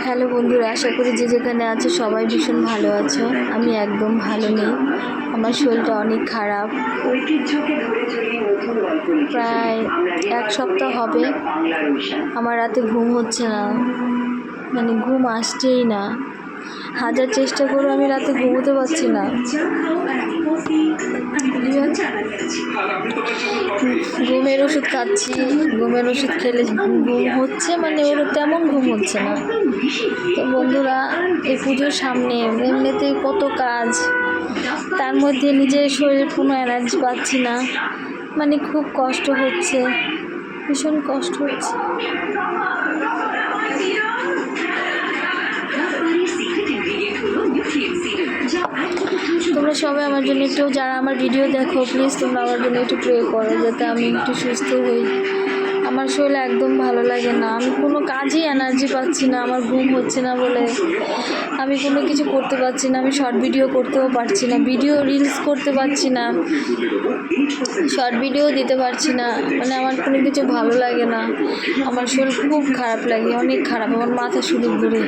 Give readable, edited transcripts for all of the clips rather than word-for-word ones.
Hello বন্ধুরা, আশা করি যে যেখানে আছে সবাই ভীষণ ভালো আছো। আমি একদম ভালো নেই, আমার শরীরটা অনেক খারাপ। প্রায় এক সপ্তাহ হবে আমার রাতে ঘুম হচ্ছে না, মানে ঘুম আসছেই না। হাজার চেষ্টা করে আমি রাতে ঘুমোতে পারছি না। ঘুমের ওষুধ খাচ্ছি, ঘুমের ওষুধ খেলে ঘুম হচ্ছে, মানে ওর তেমন ঘুম হচ্ছে না। তো বন্ধুরা, এই পুজোর সামনে এমনিতে কত কাজ, তার মধ্যে নিজের শরীরে কোনো এনার্জি পাচ্ছি না, মানে খুব কষ্ট হচ্ছে, ভীষণ কষ্ট হচ্ছে। তোমরা সবাই আমার জন্য একটু, যারা আমার ভিডিও দেখো, প্লিজ তোমরা আমার জন্য একটু প্রে করো যাতে আমি একটু সুস্থ হই। আমার শরীর একদম ভালো লাগে না, আমি কোনো কাজেই এনার্জি পাচ্ছি না। আমার ঘুম হচ্ছে না বলে আমি কোনো কিছু করতে পারছি না। আমি শর্ট ভিডিও করতেও পারছি না, ভিডিও রিলস করতে পারছি না, শর্ট ভিডিও দিতে পারছি না। মানে আমার কোনো কিছু ভালো লাগে না, আমার শরীর খুব খারাপ লাগে, অনেক খারাপ। আমার মাথা শুধু ঘুরে।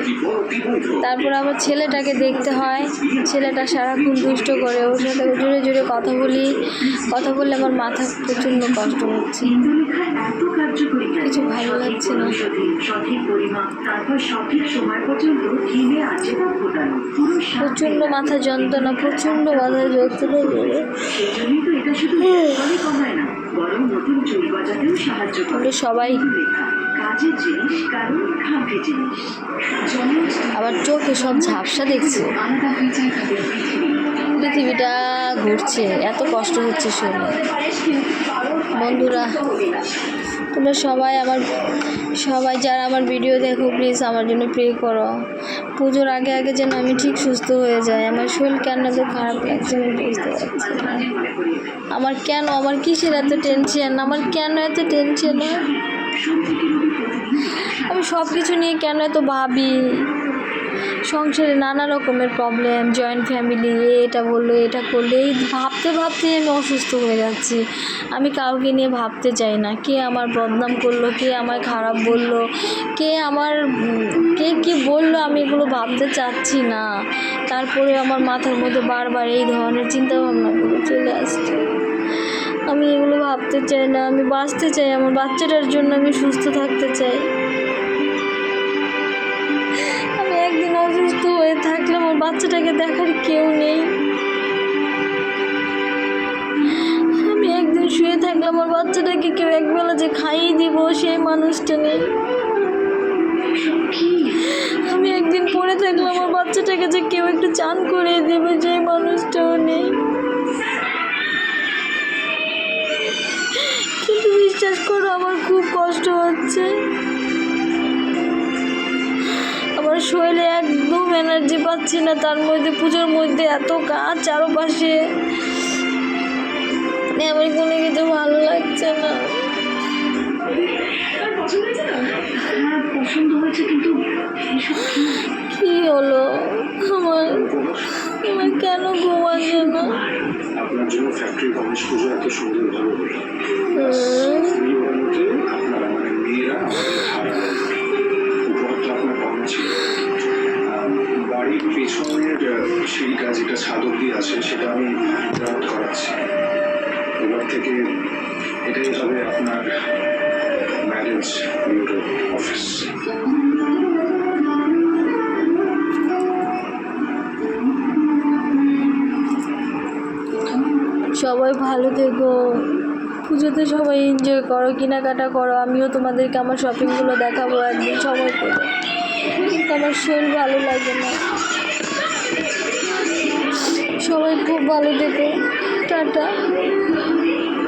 তারপর আবার ছেলেটাকে দেখতে হয়, ছেলেটা সারাক্ষণ দুষ্ট করে, ওর সাথে জোরে জোরে কথা বলে আমার মাথা প্রচণ্ড কষ্ট হচ্ছে, কিছু ভালো লাগছে না। প্রচণ্ড মাথা যন্ত্রণা, প্রচণ্ড মাথা যন্ত্রণা করে। সবাই আবার চোখে সব ঝাপসা দেখছে, পৃথিবীটা ঘুরছে, এত কষ্ট হচ্ছে শরীরে। বন্ধুরা, তোমরা সবাই যারা আমার ভিডিও দেখো, প্লিজ আমার জন্য প্রে করো। পুজোর আগে যেন আমি ঠিক সুস্থ হয়ে যাই। আমার শরীর কেন এত খারাপ লাগছে আমি বুঝতে পারছি না। আমার কিসের এত টেনশন, আমার কেন এত টেনশন? আমি সব কিছু নিয়ে কেন এত ভাবি? সংসারে নানা রকমের প্রবলেম, জয়েন্ট ফ্যামিলি, এটা বললো, এটা করলে, এই ভাবতে আমি অসুস্থ হয়ে যাচ্ছি। আমি কাউকে নিয়ে ভাবতে চাই না, কে আমার বদনাম করলো, কে আমায় খারাপ বললো, কে কি বললো, আমি এগুলো ভাবতে চাচ্ছি না। তারপরে আমার মাথার মধ্যে বারবার এই ধরনের চিন্তাভাবনাগুলো চলে আসছে। আমি এগুলো ভাবতে চাই না, আমি বাঁচতে চাই, আমার বাচ্চাটার জন্য আমি সুস্থ থাকতে চাই। আমি একদিন অসুস্থ হয়ে থাকলে আমার বাচ্চাটাকে দেখার কেউ নেই। আমি একদিন শুয়ে থাকলে আমার বাচ্চাটাকে কেউ একবেলা যে খাইয়ে দিব, সেই মানুষটা নেই। আমি একদিন পড়ে থাকলে আমার বাচ্চাটাকে যে কেউ একটু চান করে দেবে, সেই মানুষটাও নেই। কিন্তু বিশ্বাস করো, আমার খুব কষ্ট হচ্ছে। আমার শরীরে একদম এনার্জি পাচ্ছি না, তার মধ্যে পুজোর মধ্যে এত কাজ চারপাশে, আমার কোনো কিছু ভালো লাগছে না। কি হলো আমার কেন ঘুম আসে না? আপনার জন্য ফ্যাক্টরি গণেশ পুজো এত সুন্দর ভাবে হলো। বাড়ির পেছনের সিঁড়িটা যেটা ছাদক দিয়ে আছে, সেটা আমি রাত করাচ্ছি। এবার থেকে এটাই হবে আপনার ম্যারেজ বিউরো অফিস। সবাই ভালো থেকো, পুজোতে সবাই এনজয় করো, কেনাকাটা করো। আমিও তোমাদেরকে আমার শপিংগুলো দেখাবো একদিন সময় করে। আমার শরীর ভালো লাগে না। সবাই খুব ভালো থেকো, টাটা।